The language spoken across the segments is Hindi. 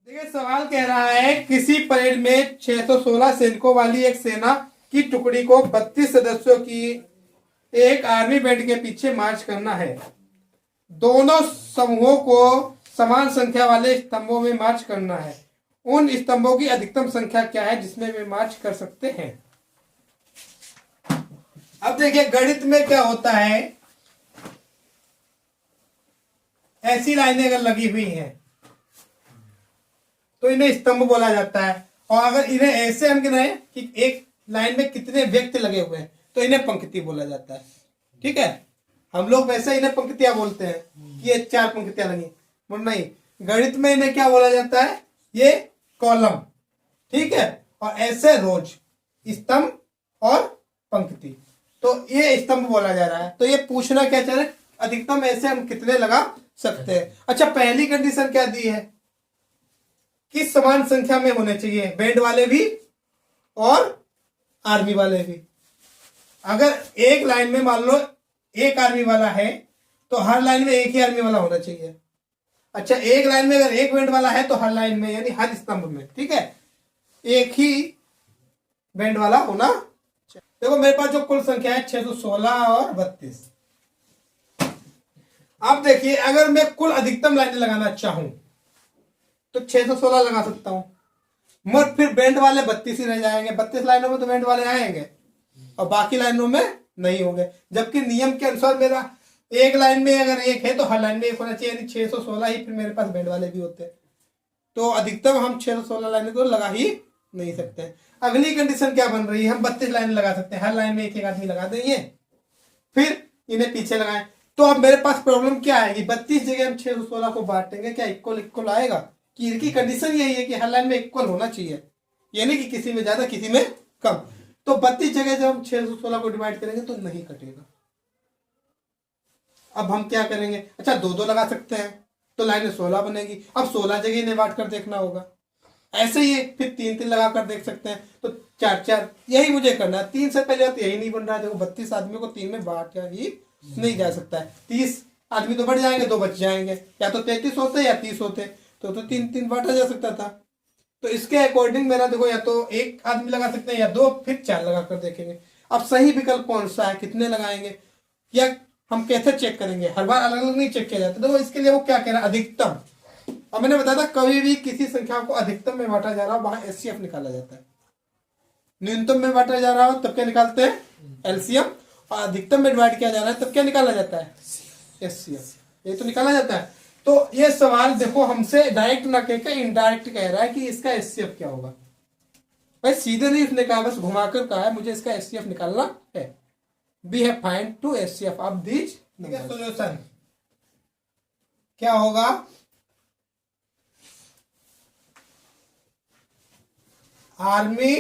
देखिए सवाल कह रहा है किसी परेड में 616 सैनिकों वाली एक सेना की टुकड़ी को 32 सदस्यों की एक आर्मी बैंड के पीछे मार्च करना है। दोनों समूहों को समान संख्या वाले स्तंभों में मार्च करना है। उन स्तंभों की अधिकतम संख्या क्या है जिसमें वे मार्च कर सकते हैं। अब देखिए गणित में क्या होता है, ऐसी लाइनें अगर लगी हुई हैं तो इन्हें स्तंभ बोला जाता है, और अगर इन्हें ऐसे हम गिनाए कि एक लाइन में कितने व्यक्ति लगे हुए हैं तो इन्हें पंक्ति बोला जाता है। ठीक है, हम लोग वैसे इन्हें पंक्तियां बोलते हैं कि ये 4 पंक्तियां लगी, नहीं, गणित में इन्हें क्या बोला जाता है, ये कॉलम। ठीक है, और ऐसे रोज, स्तंभ और पंक्ति, तो ये स्तंभ बोला जा रहा है। तो ये पूछना क्या चाह रहे हैं, अधिकतम ऐसे हम कितने लगा सकते हैं। अच्छा, पहली कंडीशन क्या दी है कि समान संख्या में होने चाहिए, बैंड वाले भी और आर्मी वाले भी। अगर एक लाइन में मान लो एक आर्मी वाला है तो हर लाइन में एक ही आर्मी वाला होना चाहिए। अच्छा, एक लाइन में अगर एक बैंड वाला है तो हर लाइन में यानी हर स्तंभ में, ठीक है, एक ही बैंड वाला होना। देखो मेरे पास जो कुल संख्या है 616 और 32। अब देखिए अगर मैं कुल अधिकतम लाइनें लगाना चाहूं तो 616 लगा सकता हूं, मगर फिर बैंड वाले 32 ही रह जाएंगे। 32 लाइनों में तो बैंड वाले आएंगे और बाकी लाइनों में नहीं होंगे, जबकि नियम के अनुसार मेरा एक लाइन में अगर एक है तो हर लाइन में एक होना चाहिए, यानी 616 ही फिर मेरे पास बैंड वाले भी होते हैं। तो अधिकतम हम 616 लाइनें तो लगा ही नहीं सकते। अगली कंडीशन क्या बन रही है, हम 32 लाइन लगा सकते हैं, हर लाइन में एक एक आदमी लगा देंगे, फिर इन्हें पीछे लगाएं। तो अब मेरे पास प्रॉब्लम क्या आएगी, 32 जगह हम 616 को बांटेंगे, क्या इक्वल इक्वल आएगा? कि इनकी कंडीशन यही है कि हर लाइन में इक्वल होना चाहिए, यानी कि किसी में ज्यादा किसी में कम। तो 32 जगह जब हम 616 को डिवाइड करेंगे तो नहीं कटेगा। अब हम क्या करेंगे, अच्छा 2-2 लगा सकते हैं तो लाइन 16 बनेगी। अब 16 जगह इन्हें बांट कर देखना होगा, ऐसे ही फिर 3-3 लगा कर देख सकते हैं तो 4-4, यही मुझे करना है। 3 से पहले तो यही नहीं बन रहा है। देखो 32 आदमियों को 3 में बांट ही नहीं जा सकता है। 30 आदमी तो बढ़ जाएंगे, 2 बच जाएंगे, या तो 33 होते या 30 होते तो 3-3 बांटा जा सकता था। तो इसके अकॉर्डिंग मेरा देखो या तो एक आदमी लगा सकते हैं या 2, फिर 4 लगा कर देखेंगे। अब सही विकल्प कौन सा है, कितने लगाएंगे, या हम कैसे चेक करेंगे, हर बार अलग अलग नहीं चेक किया जाता। देखो इसके लिए वो क्या कह रहा है, अधिकतम। और मैंने बताया था कभी भी किसी संख्या को अधिकतम में बांटा जा रहा हो वहां एचसीएफ निकाला जाता है। न्यूनतम में बांटा जा रहा हो तब क्या निकालते हैं, एलसीएम, और अधिकतम में डिवाइड किया जा रहा है तब क्या निकाला जाता है, एचसीएफ। ये तो निकाला जाता है। तो ये सवाल देखो हमसे डायरेक्ट ना कहकर इनडायरेक्ट कह रहा है कि इसका एचसीएफ क्या होगा। भाई सीधे नहीं उसने कहा, बस घुमाकर कहा है मुझे इसका एचसीएफ निकालना है। We have find to HCF of these. Solution क्या होगा, आर्मी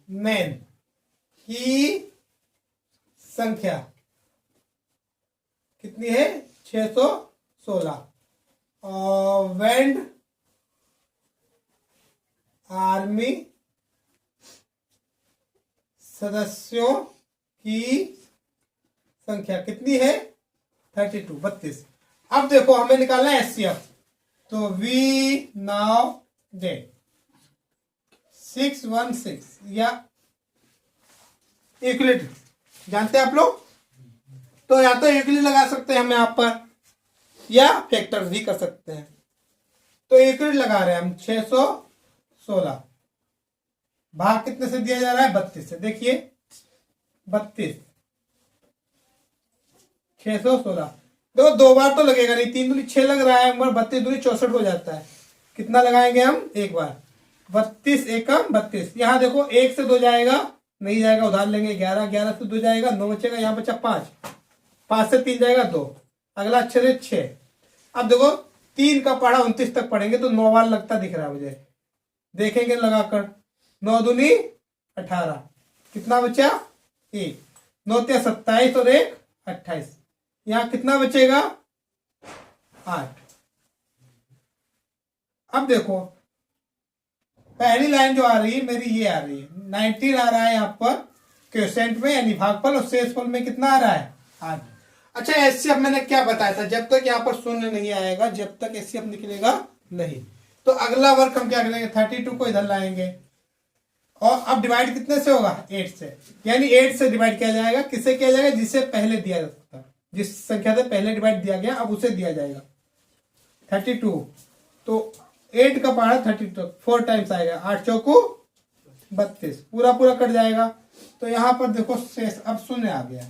मैन की संख्या कितनी है, 616, और बैंड आर्मी सदस्यों की संख्या कितनी है, 32। अब देखो हमें निकालना है एचसीएफ, तो वी नाउ गेट 616 या यूक्लिड जानते हैं आप लोग, तो या तो यूक्लिड लगा सकते हैं हम यहाँ पर या फैक्टर भी कर सकते हैं। तो यूक्लिड लगा रहे हैं हम, 616 भाग कितने से दिया जा रहा है, 32 से। देखिए 32 616, देखो 2 बार तो लगेगा नहीं, 3 दूनी 6 लग रहा है, मगर 32 दूनी 64 हो जाता है। कितना लगाएंगे हम, एक बार, 32 एकम 32। यहाँ देखो 1 से 2 जाएगा, नहीं जाएगा, उधार लेंगे 11, 11 से 2 जाएगा, 9 बचेगा, यहाँ बचा 5, 5 से 3 जाएगा 2, अगला अक्षर है 6। अब देखो 3 का पढ़ा 29 तक पढ़ेंगे तो 9 बार लगता दिख रहा है मुझे, देखेंगे लगाकर, 9 दूनी 18, कितना बचा 1, 9 ते 27 और 1 28, यहाँ कितना बचेगा 8। अब देखो पहली लाइन जो आ रही है मेरी ये आ रही है, 19 आ रहा है यहाँ पर क्वोशिएंट में यानी भागफल, और शेषफल में कितना आ रहा है 8। अच्छा एचसीएफ मैंने क्या बताया था, जब तक यहाँ पर शून्य नहीं आएगा जब तक एचसीएफ निकलेगा नहीं। तो अगला वर्क हम क्या करेंगे, 32 को इधर लाएंगे और अब डिवाइड कितने से होगा, 8 से। यानी 8 से डिवाइड किया जाएगा, किससे किया जाएगा, जिसे पहले दिया जा सकता, जिस संख्या से पहले डिवाइड दिया गया अब उसे दिया जाएगा। 32 तो 8 का पहाड़ा 32 4 टाइम्स आएगा, 8 चौको 32, पूरा पूरा कट जाएगा। तो यहाँ पर देखो शेष अब शून्य आ गया।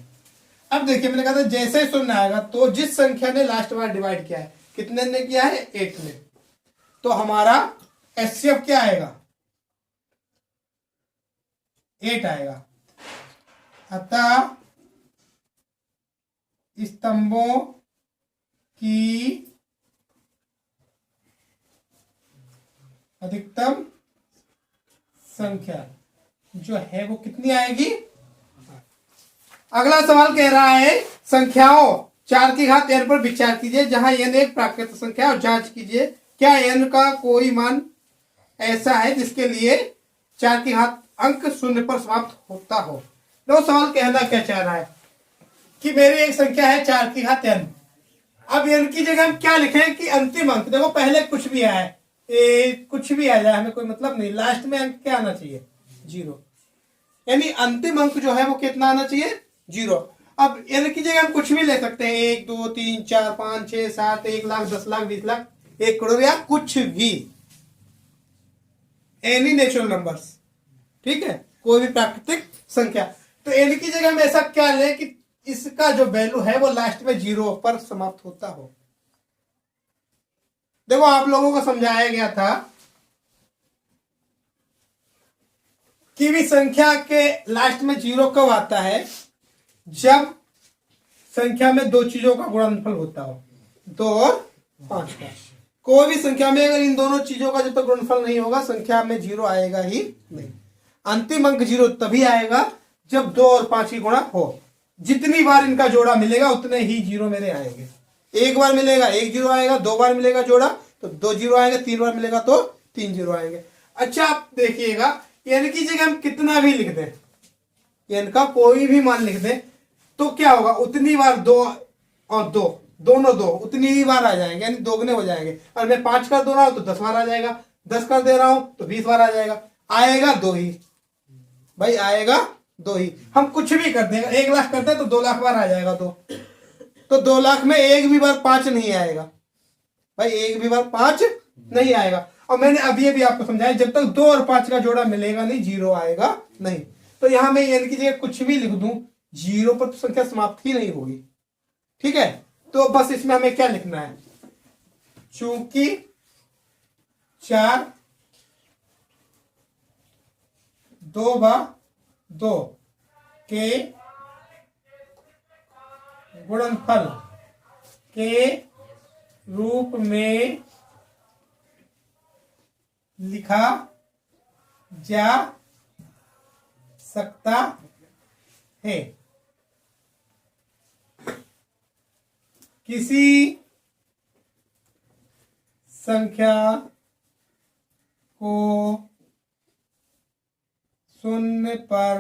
अब देखिए मैंने कहा था जैसे ही शून्य आएगा तो जिस संख्या ने लास्ट बार डिवाइड किया है, कितने ने किया है, 8 ने, तो हमारा एचसीएफ क्या आएगा, 8 आएगा। अतः स्तंभों की अधिकतम संख्या जो है वो कितनी आएगी। अगला सवाल कह रहा है संख्याओं 4 की घात n पर विचार कीजिए जहां n एक प्राकृत संख्या और जांच कीजिए क्या n का कोई मान ऐसा है जिसके लिए 4 की घात अंक 0 पर समाप्त होता हो। तो सवाल कहना क्या चाह रहा है कि मेरी एक संख्या है 4 की घात n। अब n की जगह हम क्या लिखें कि अंतिम अंक, देखो पहले कुछ भी आया कुछ भी आ जाए हमें कोई मतलब नहीं, लास्ट में अंक क्या आना चाहिए, 0। यानी अंतिम अंक जो है वो कितना आना चाहिए, 0। अब n की जगह हम कुछ भी ले सकते हैं, 1 2 3 4 5 6 7 1 लाख 10 लाख 20 लाख 1 करोड़ या कुछ भी, एनी नेचुरल नंबर्स, ठीक है, कोई भी प्राकृतिक संख्या। तो n की जगह हम ऐसा क्या ले कि इसका जो वैल्यू है वो लास्ट में 0 पर समाप्त होता हो। देखो आप लोगों को समझाया गया था कि भी संख्या के लास्ट में 0 कब आता है, जब संख्या में दो चीजों का गुणनफल होता हो, 2 और 5 का। कोई भी संख्या में अगर इन दोनों चीजों का जब तक गुणनफल नहीं होगा संख्या में 0 आएगा ही नहीं। अंतिम अंक 0 तभी आएगा जब 2 और 5 की गुणा हो। जितनी बार इनका जोड़ा मिलेगा उतने ही 0 मेरे आएंगे। एक बार मिलेगा 1 0 आएगा, 2 बार मिलेगा जोड़ा तो 2 0 आएंगे, 3 बार मिलेगा तो 3 0 आएंगे। अच्छा आप देखिएगा n की जगह हम कितना भी लिख दें, n का कोई भी मान लिख दें तो क्या होगा, उतनी बार 2 और 2 दोनों 2 उतनी ही बार आ जाएंगे, यानी दोगुने हो जाएंगे। और मैं 5 कर दे रहा हूं तो 10 बार आ जाएगा, 10 कर दे रहा हूं तो 20 बार आ जाएगा, आएगा 2 ही भाई, आएगा 2 ही। हम कुछ भी कर देंगे, 1 लाख करते हैं तो 2 लाख बार आ जाएगा 2, तो 2 लाख में एक भी बार 5 नहीं आएगा भाई, एक भी बार 5 नहीं आएगा। और मैंने अभी अभी आपको समझाया जब तक 2 और 5 का जोड़ा मिलेगा नहीं 0 आएगा नहीं। तो यहां मैं n की जगह कुछ भी लिख दूं 0 पर तो संख्या समाप्त ही नहीं होगी, ठीक है। तो बस इसमें हमें क्या लिखना है, चूंकि 4 2/2 के गुणनफल के रूप में लिखा जा सकता है। किसी संख्या को 0 पर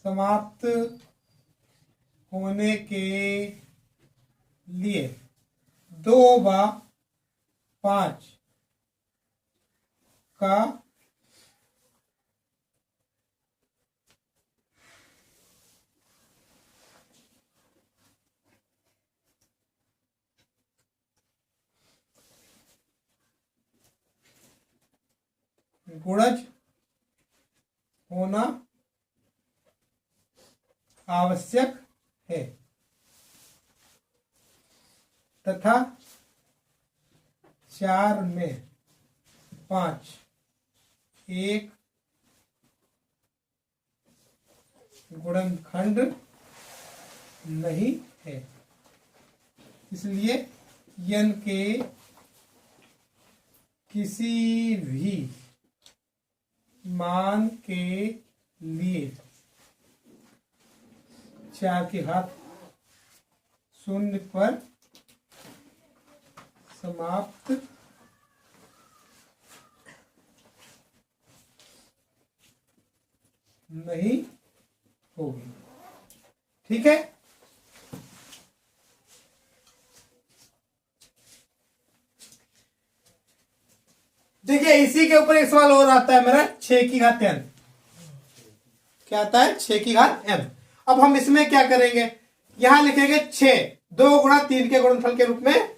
समाप्त होने के लिए 2/5 का गुणज होना आवश्यक है तथा 4 में 5 एक गुणनखंड नहीं है, इसलिए n के किसी भी मान के लिए 4 की घात 0 पर समाप्त नहीं होगी, ठीक है। देखिए इसी के ऊपर एक सवाल और आता है मेरा 6 की घात n। क्या आता है? 6 की घात n। अब हम इसमें क्या करेंगे, यहां लिखेंगे 6 2 गुणा 3 के गुणनफल के रूप में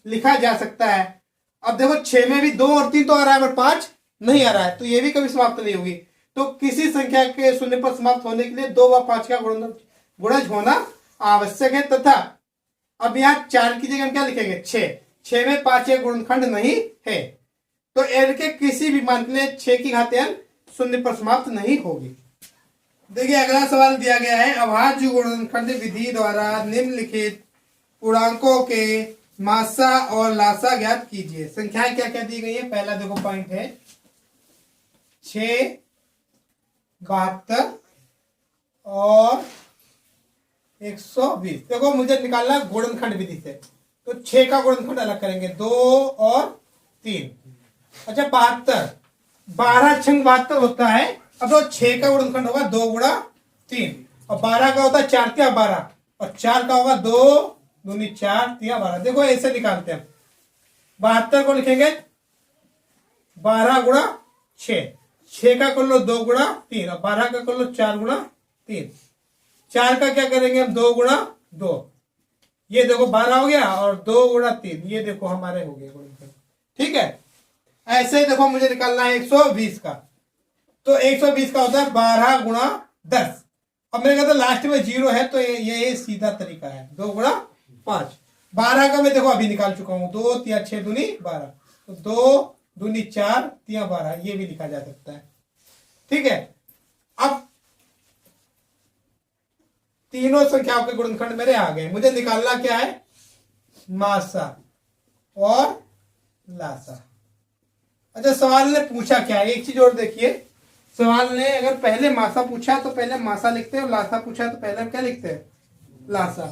लिखा जा सकता है। अब देखो 6 में भी 2 और 3 तो आ रहा है, बट 5 नहीं आ रहा है, तो ये भी कभी समाप्त नहीं होगी। तो किसी संख्या के शून्य पर समाप्त होने के लिए 2 व 5 का गुणज होना आवश्यक है, तथा अब यहाँ 4 की जगह हम क्या लिखेंगे? 6 में 5 एक गुणनखंड नहीं है, तो n के किसी भी मान के लिए 6 की घात n शून्य पर समाप्त नहीं होगी। देखिए अगला सवाल दिया गया है, अभाज्य गुणनखंड विधि द्वारा निम्नलिखित पूर्णांकों के मासा और लासा ज्ञात कीजिए। संख्याएं क्या क्या दी गई है? पहला देखो पॉइंट है 6, 72 और 120। देखो मुझे निकालना गुणनखंड विधि से, तो 6 का गुणनखंड अलग करेंगे, 2 और 3। अच्छा 72, 12 छंग 72 होता है। अब तो 6 का गुणनखंड होगा 2 गुणा 3, और 12 का होता है 4 3 12, और 4 का होगा 2 दूनी 4 3 12। देखो ऐसे निकालते हैं, 72 को लिखेंगे 12 गुणा 6, 6 का कर लो 2 गुणा 3, और 12 का कर लो 4 गुणा 3। 4 का क्या करेंगे हम? 2 गुणा 2, ये देखो 12 हो गया, और 2 गुणा 3 ये देखो हमारे हो गए गुणनखंड। ठीक है, ऐसे देखो मुझे निकालना है 120 का, तो 120 का होता है 12 गुणा 10। अब मेरे कहता लास्ट में 0 है, तो ये सीधा तरीका है, 2 गुणा 5। 12 का मैं देखो अभी निकाल चुका हूं, 2 3 6 दूनी 12, तो 2 दूनी 4 3 12, ये भी लिखा जा सकता है। ठीक है, अब तीनों संख्याओं के गुणनखंड मेरे आ गए। मुझे निकालना क्या है? मासा और लासा। अच्छा सवाल ने पूछा क्या है? एक चीज और देखिए, सवाल ने अगर पहले मासा पूछा तो पहले मासा लिखते हैं, और लासा पूछा तो पहले हम क्या लिखते हैं? लासा।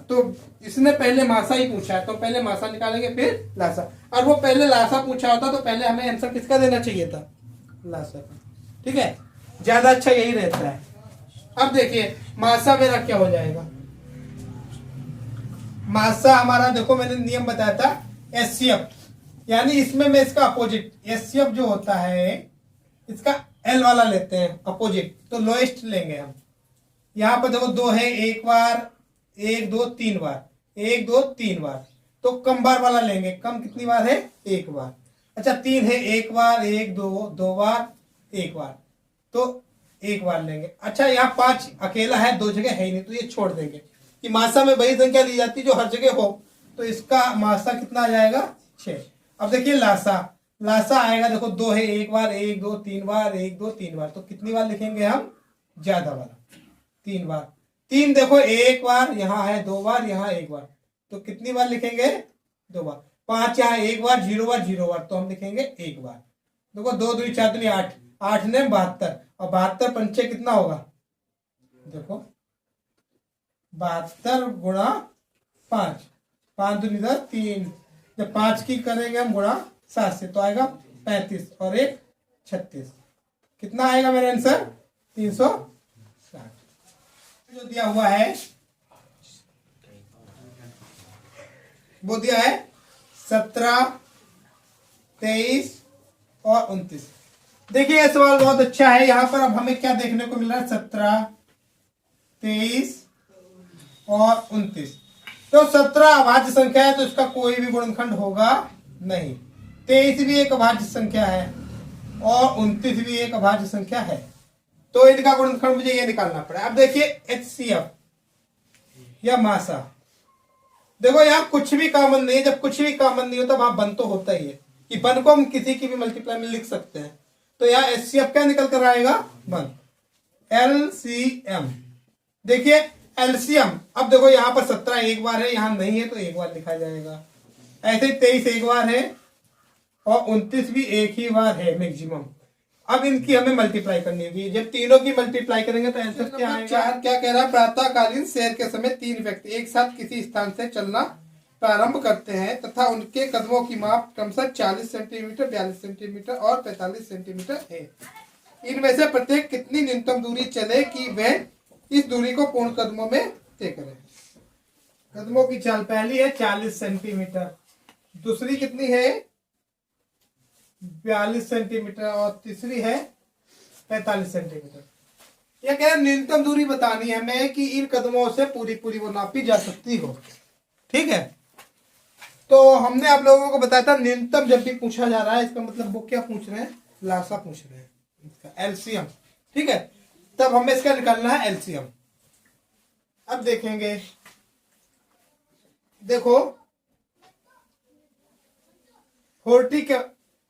तो इसने पहले मासा ही पूछा है, तो पहले मासा निकालेंगे फिर लासा। और वो पहले लासा पूछा होता तो पहले हमें आंसर किसका देना चाहिए था? लासा का। ठीक है, ज्यादा अच्छा यही रहता है। अब देखिए मासा मेरा क्या हो जाएगा? मासा हमारा देखो मैंने नियम बताया था एचसीएफ, यानी इसमें मैं इसका अपोजिट एचसीएफ जो होता है इसका एल वाला लेते हैं अपोजिट, तो लोएस्ट लेंगे हम। यहां पर देखो 2 है, एक बार 1 2 3 बार, 1 2 3 बार, तो कम बार वाला लेंगे। कम कितनी बार है? 1 बार। अच्छा 3 है, 1 बार 1 2 2 बार 1 बार, तो 1 बार लेंगे। अच्छा यहाँ 5 अकेला है, 2 जगह है ही नहीं, तो ये छोड़ देंगे कि मासा में वही संख्या ली जाती है जो हर जगह हो, तो इसका मासा कितना आ जाएगा? 6। अब देखिए लासा, लासा आएगा देखो 2 है, 1 बार 1 2 3 बार 1 2 3 बार, तो कितनी बार लिखेंगे हम? ज्यादा वाला, 3 बार। 3 देखो 1 बार, यहाँ है 2 बार, यहाँ 1 बार, तो कितनी बार लिखेंगे? 2 बार। 5 यहाँ 1 बार 0 बार 0 बार, तो हम लिखेंगे 1 बार। देखो 2 2 4 2 8, 8 ने 72, और 72 पंचे कितना होगा? देखो 72 गुणा 5, 5 दूनी 10 3, जब 5 की करेंगे हम गुणा 7 से तो आएगा 35, और 1 36। कितना आएगा मेरा आंसर? 360। जो दिया हुआ है वो दिया है 17 23 और 29। देखिए यह सवाल बहुत अच्छा है। यहां पर अब हमें क्या देखने को मिल रहा है? 17 23 और 29। तो 17 अभाज्य संख्या है, तो इसका कोई भी गुणनखंड होगा नहीं। 23 भी एक अभाज्य संख्या है, और 29 भी एक अभाज्य संख्या है, तो इनका गुणनखंड मुझे ये निकालना पड़ा। अब देखिए एचसीएफ या मासा, देखो यहाँ कुछ भी कॉमन नहीं है। जब कुछ भी कॉमन नहीं होता वहां बन तो होता ही है, कि बन को हम किसी की भी मल्टीप्लाई में लिख सकते हैं। तो यहाँ एचसीएफ क्या निकल कर आएगा? 1। एलसीएम, देखिए एलसीएम, अब देखो यहाँ पर 17 एक बार है, यहाँ नहीं है, तो 1 बार लिखा जाएगा। ऐसे 23 1 बार है, और 29 भी 1 ही बार है मैक्सिमम। अब इनकी हमें मल्टीप्लाई करनी होगी। जब तीनों की मल्टीप्लाई करेंगे तो आंसर क्या आएगा? 4 क्या कह रहा है? प्रातःकालीन सैर के समय 3 व्यक्ति एक साथ किसी स्थान से चलना प्रारंभ करते हैं तथा उनके कदमों की माप क्रमशः 40 सेंटीमीटर 42 सेंटीमीटर और 45 सेंटीमीटर है। इनमें से प्रत्येक कितनी न्यूनतम दूरी चले कि वह इस दूरी को पूर्ण कदमों में तय करे? कदमों की चाल पहली है 40 सेंटीमीटर, दूसरी कितनी है 42 सेंटीमीटर और तीसरी है 45 सेंटीमीटर। यह कह रहे न्यूनतम दूरी बतानी है हमें कि इन कदमों से पूरी पूरी वो नापी जा सकती हो। ठीक है, तो हमने आप लोगों को बताया था न्यूनतम जब भी पूछा जा रहा है इसका मतलब वो क्या पूछ रहे हैं, लासा पूछ रहे हैं, इसका एलसीएम। ठीक है, तब हमें इसका निकालना है एलसीएम। अब देखेंगे, देखो 40 के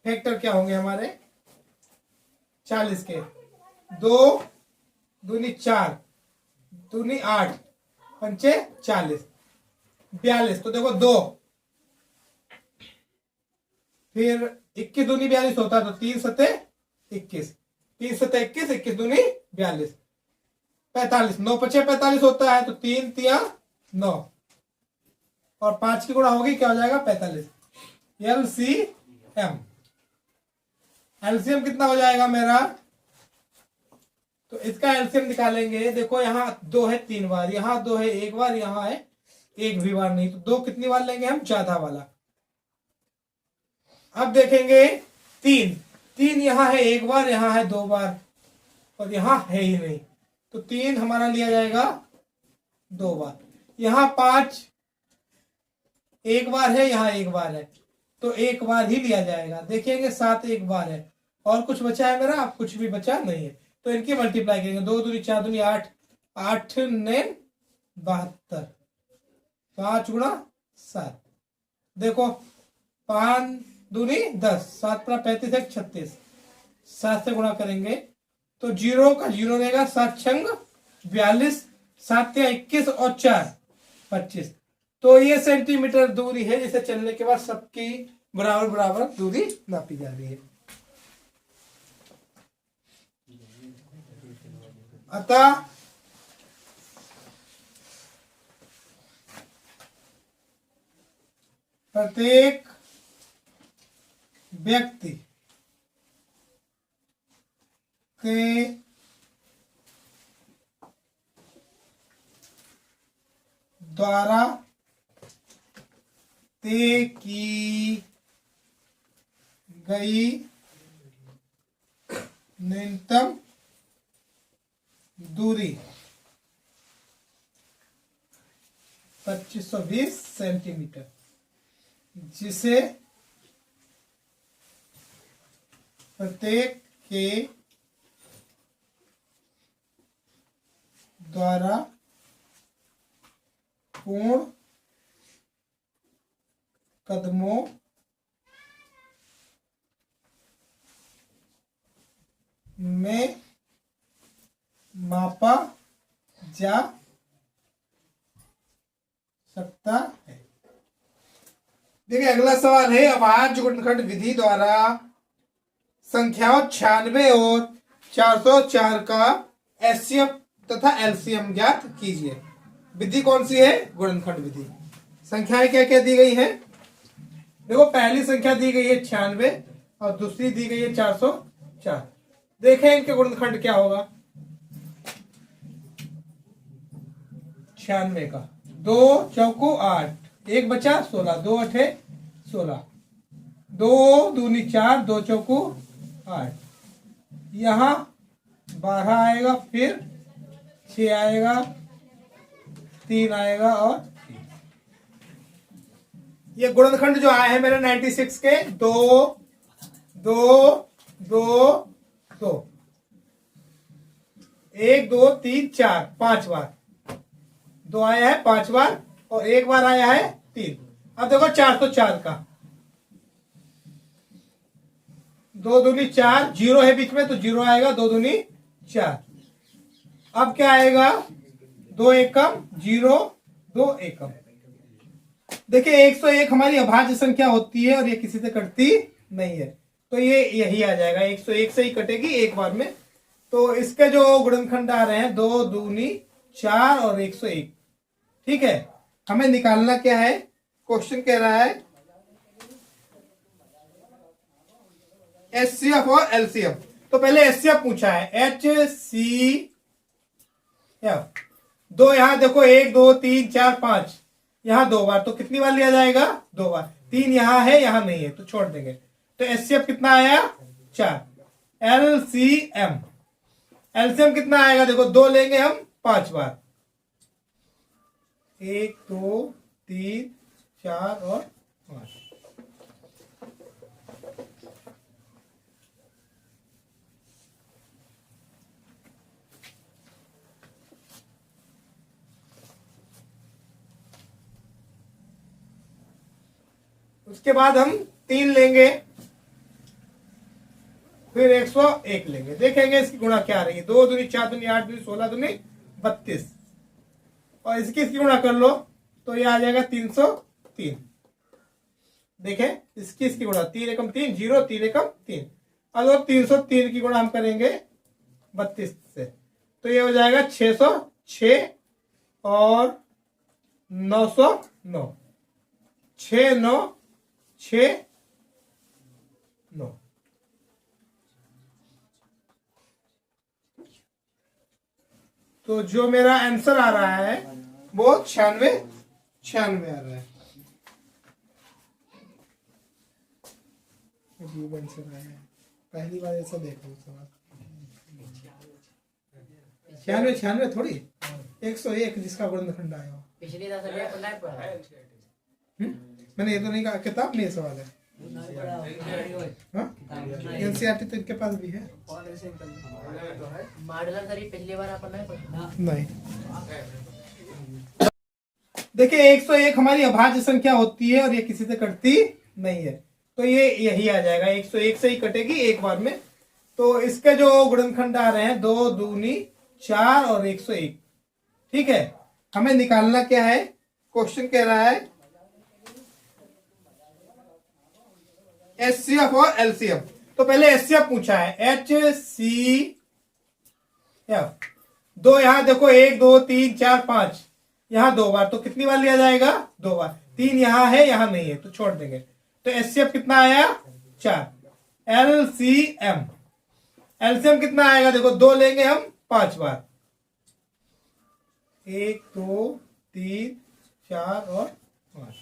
फैक्टर क्या होंगे हमारे 40 के, 2 दूनी 4 दूनी 8 पंचे 40 42। तो देखो 2 फिर 21 दूनी 42 होता है, तो 3 सते 21, 3 सते 21, 21 दूनी 42, 45, 9 पचे 45 होता है, तो 3 तिया 9 और 5 की गुणा होगी, क्या हो जाएगा 45। एलसीएम, एलसीएम कितना हो जाएगा मेरा, तो इसका एलसीएम निकालेंगे। देखो यहाँ 2 है 3 बार, यहाँ 2 है 1 बार, यहाँ है 1 भी बार नहीं, तो 2 कितनी बार लेंगे हम, चौथा वाला। अब देखेंगे 3 यहाँ है 1 बार, यहाँ है 2 बार और यहाँ है ही नहीं, तो 3 हमारा लिया जाएगा 2 बार। यहाँ 5 1 बार है, यहाँ 1 बार है, तो 1 बार ही लिया जाएगा। देखेंगे 7 1 बार है और कुछ बचा है मेरा, कुछ भी बचा नहीं है, तो इनकी मल्टीप्लाई करेंगे। 2 दूनी 4 दूनी 8, 8 9 72, 5 गुणा 7। देखो 5 दूनी 10, 7 पर 35 है 36, 7 से गुणा करेंगे तो 0 का 0 रहेगा, 7 छंग 42, 7 या 21 और 4 25। तो ये सेंटीमीटर दूरी है जिसे चलने के बाद सबकी बराबर बराबर दूरी नापी जा रही है। अतः प्रत्येक व्यक्ति के द्वारा तय की गई न्यूनतम दूरी 2520 सेंटीमीटर, जिसे प्रत्येक के द्वारा पूर्ण कदमों में मापा जा सकता है। देखिए अगला सवाल है, अभाज्य गुणनखंड विधि द्वारा संख्याओं 96 और 404 का एचसीएफ तथा एलसीएम ज्ञात कीजिए। विधि कौन सी है, गुणनखंड विधि। संख्याएं क्या क्या दी गई हैं, देखो पहली संख्या दी गई है 96 और दूसरी दी गई है 404। देखें इनके गुणनखंड क्या होगा। 96 का 2 चौको 8, 1 बचा 16, 2 अठे 16, 2 दूनी 4, 2 चौको 8, यहाँ 12 आएगा, फिर 6 आएगा, 3 आएगा और 3। ये गुणनखंड जो आए हैं मेरे 96 के 2 2 2 2, 1 2 3 4 5 बार, 2 आया है 5 बार और 1 बार आया है 3। अब देखो 404 का 2 दूनी 4, 0 है बीच में तो 0 आएगा, 2 दूनी 4। अब क्या आएगा, 2 एकम 0, 2 एकम। देखिए 101 हमारी अभाज्य संख्या होती है और ये किसी से कटती नहीं है, तो ये यही आ जाएगा, 101 से ही कटेगी एक बार में। तो इसके जो गुणनखंड आ रहे हैं 2 दूनी 4 और 101। ठीक है, हमें निकालना क्या है, क्वेश्चन कह रहा है एचसीएफ और एलसीएम। तो पहले एचसीएफ पूछा है, HCF। 2 यहां देखो 1 2 3 4 5, यहां 2 बार, तो कितनी बार लिया जाएगा, 2 बार। 3 यहां है, यहां नहीं है, तो छोड़ देंगे। तो एचसीएफ कितना आया 4। एलसीएम, एलसीएम कितना आएगा देखो, 2 लेंगे हम 5 बार, 1 2 3 4 और 5। उसके बाद हम 3 लेंगे, फिर 101 लेंगे, देखेंगे इसकी गुणा क्या आ रही है। 2 दूनी 4 दूनी 8 दूनी 16 दूनी 32, और इसकी गुणा कर लो तो ये आ जाएगा 303। देखें इसकी गुणा, 3 एकम 3 0, 3 एकम 3। अब 303 की गुणा हम करेंगे 32 से, तो ये हो जाएगा 606 और 909, 6 9 6 9। तो जो मेरा आंसर आ रहा है वो 96 आ रहा है। अजीब आंसर आया है, पहली बार ऐसा देख रहा हूँ। 96 थोड़ी 101 जिसका गुणनखंड आया हो। पिछली दफा ये पढ़ा है। मैंने ये तो नहीं कहा, किताब में ये सवाल है। एनसीईआरटी तो इनके पास भी है। मॉडल सर पिछली बार अपन नहीं पढ़ा। नहीं, देखिए 101 हमारी अभाज्य संख्या होती है और ये किसी से कटती नहीं है, तो ये यही आ जाएगा, 101 से ही कटेगी एक बार में। तो इसके जो गुणनखंड आ रहे हैं 2 दूनी 4 और 101। ठीक है, हमें निकालना क्या है, क्वेश्चन कह रहा है एचसीएफ और एलसीएम। तो पहले एचसीएफ पूछा है, एचसीएफ। 2 यहां देखो, 1 2 3 4 5, यहां 2 बार, तो कितनी बार लिया जाएगा 2 बार। 3 यहां है यहां नहीं है तो छोड़ देंगे। तो एचसीएफ कितना आया 4। एलसीएम, एलसीएम कितना आएगा देखो, 2 लेंगे हम 5 बार, 1 2 3 4 और 5।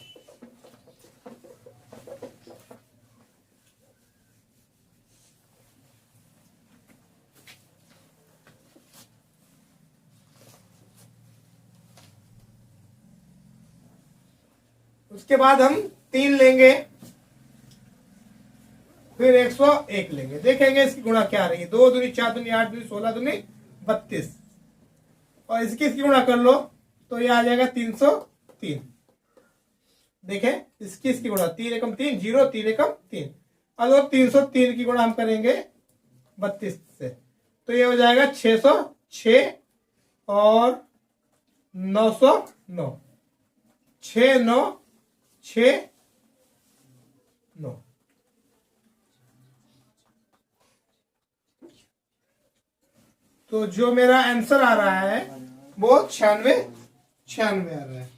उसके बाद हम 3 लेंगे, फिर 101 लेंगे, देखेंगे इसकी गुणा क्या आ रही है। 2 दूनी 4 दूनी 8 दूनी 16 दूनी 32, और इसकी गुणा कर लो तो ये आ जाएगा 303। देखें इसकी गुणा, 3 एकम 3 0, 3 एकम 3। अब 303 की गुणा हम करेंगे 32 से, तो ये हो जाएगा 606 और 909, 6 9 6 9। तो जो मेरा आंसर आ रहा है वो 96 आ रहा है।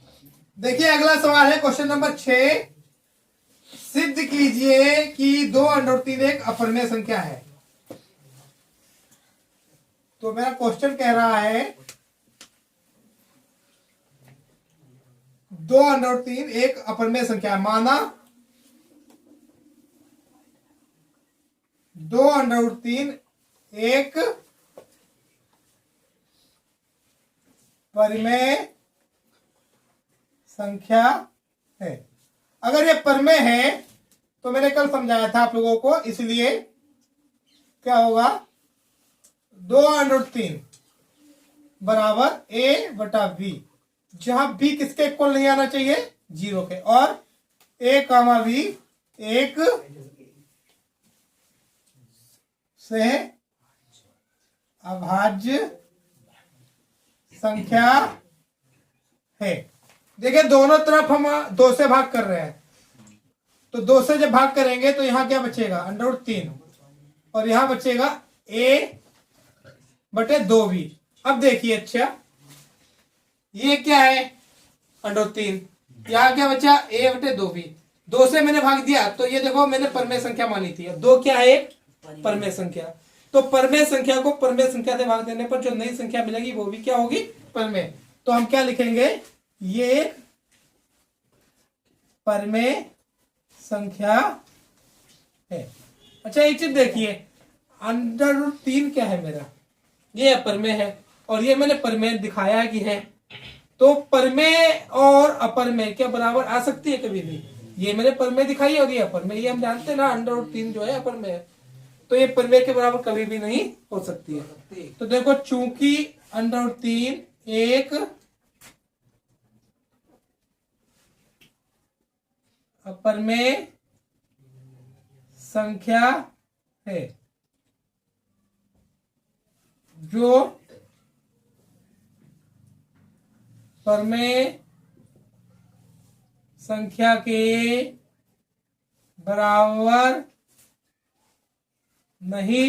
देखिए अगला सवाल है क्वेश्चन नंबर 6। सिद्ध कीजिए कि 2√3 एक अपरिमेय संख्या है। तो मेरा क्वेश्चन कह रहा है 2√3 एक अपरिमेय संख्या है। माना 2√3 एक परिमेय संख्या है। अगर ये परिमेय है तो मैंने कल समझाया था आप लोगों को, इसलिए क्या होगा 2√3 बराबर a बटा b, जहां b किसके इक्वल नहीं आना चाहिए 0 के, और a कामा b एक से अभाज्य संख्या है। देखिए दोनों तरफ हम 2 से भाग कर रहे हैं, तो 2 से जब भाग करेंगे तो यहां क्या बचेगा √3, और यहां बचेगा a बटे 2b। अब देखिए अच्छा ये क्या है √3, यहां क्या बचा a बटे 2b। 2 से मैंने भाग दिया तो ये देखो मैंने परिमेय संख्या मानी थी। 2 क्या है एक परिमेय संख्या, तो परिमेय संख्या को परिमेय संख्या से भाग देने पर जो नई संख्या मिलेगी वो भी क्या होगी परिमेय। तो हम क्या लिखेंगे, ये परिमेय संख्या है। अच्छा एक चीज देखिए, √3 क्या है मेरा, ये परमेय है और ये मैंने परमेय दिखाया कि है। तो परमेय और अपरमेय क्या बराबर आ सकती है कभी भी? ये मैंने परमेय दिखाई है और ये अपरमेय, ये हम जानते हैं ना, √3 जो है अपरमेय है। तो ये परमेय के बराबर कभी भी नहीं हो सकती है। तो देखो चूंकि √3 एक अपरमेय संख्या है जो परमेय संख्या के बराबर नहीं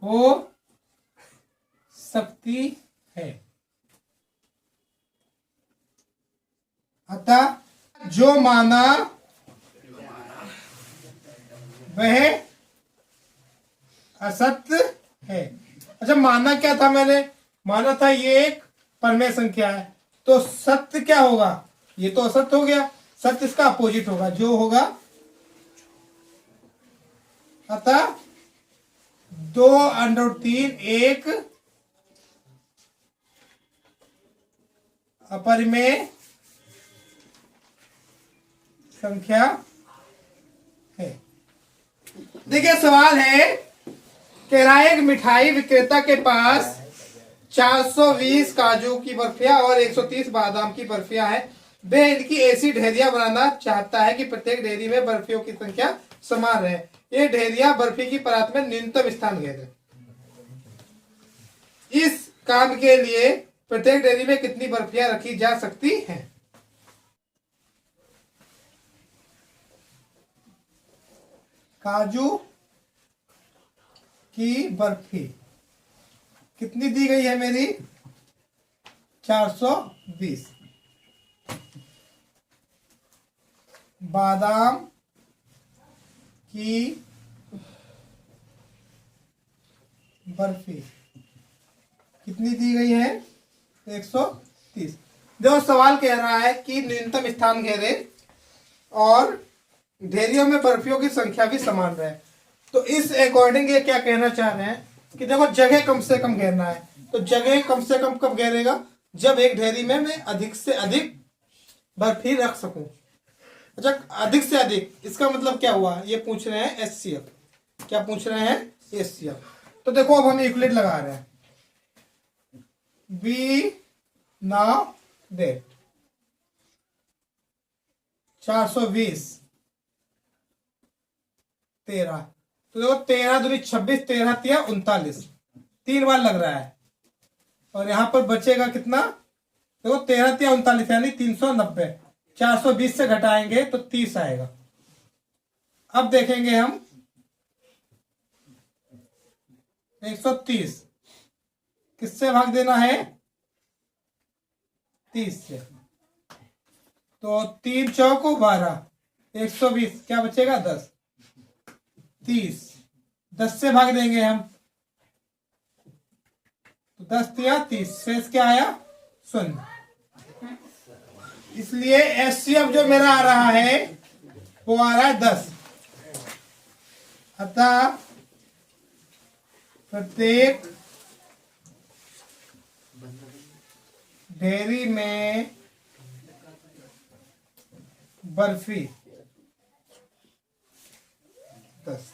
हो सकती है। अतः जो माना वह असत्य है। अच्छा माना क्या था मैंने? माना था ये एक परमेय संख्या है, तो सत्य क्या होगा? ये तो असत्य हो गया, सत्य इसका अपोजिट होगा, जो होगा। अतः 2√3 एक अपरिमेय संख्या है। देखिए सवाल है, कह रहा है एक मिठाई विक्रेता के पास 420 काजू की बर्फियां और 130 बादाम की बर्फियां हैं। वह इनकी ऐसी ढेरियां बनाना चाहता है कि प्रत्येक ढेरी में बर्फियों की संख्या समान रहे। ये ढेरियां बर्फी की परात में न्यूनतम स्थान घेरे। इस काम के लिए प्रत्येक ढेरी में कितनी बर्फियां रखी जा सकती हैं? काजू की बर्फी कितनी दी गई है मेरी? 420। बादाम की बर्फी कितनी दी गई है? 130। देखो सवाल कह रहा है कि न्यूनतम स्थान घेरे और ढेरियों में बर्फियों की संख्या भी समान रहे। तो इस अकॉर्डिंग ये क्या कहना चाह रहे हैं कि देखो जगह कम से कम घेरना है। तो जगह कम से कम कब घेरेगा? जब एक ढेरी में मैं अधिक से अधिक बर्फी रख सकूं। अच्छा अधिक से अधिक इसका मतलब क्या हुआ? ये पूछ रहे हैं HCF। क्या पूछ रहे हैं? HCF। तो देखो अब हम यूक्लिड लगा रहे हैं। बी नाउ डेट 420 13। तो देखो 13 दूनी 26, 13 तिया 39, 3 बार लग रहा है। और यहां पर बचेगा कितना? देखो 13 तिया 39 यानी 390। 420 से घटाएंगे तो 30 आएगा। अब देखेंगे हम 130 किससे भाग देना है? 30 से। तो 3 चौको 12, 120 क्या बचेगा? 10। 30 10 से भाग देंगे हम तो 10 तिया 30, शेष क्या आया? 0। इसलिए HCF जो मेरा आ रहा है वो आ रहा है 10। अतः प्रत्येक ढेरी में बर्फी 10।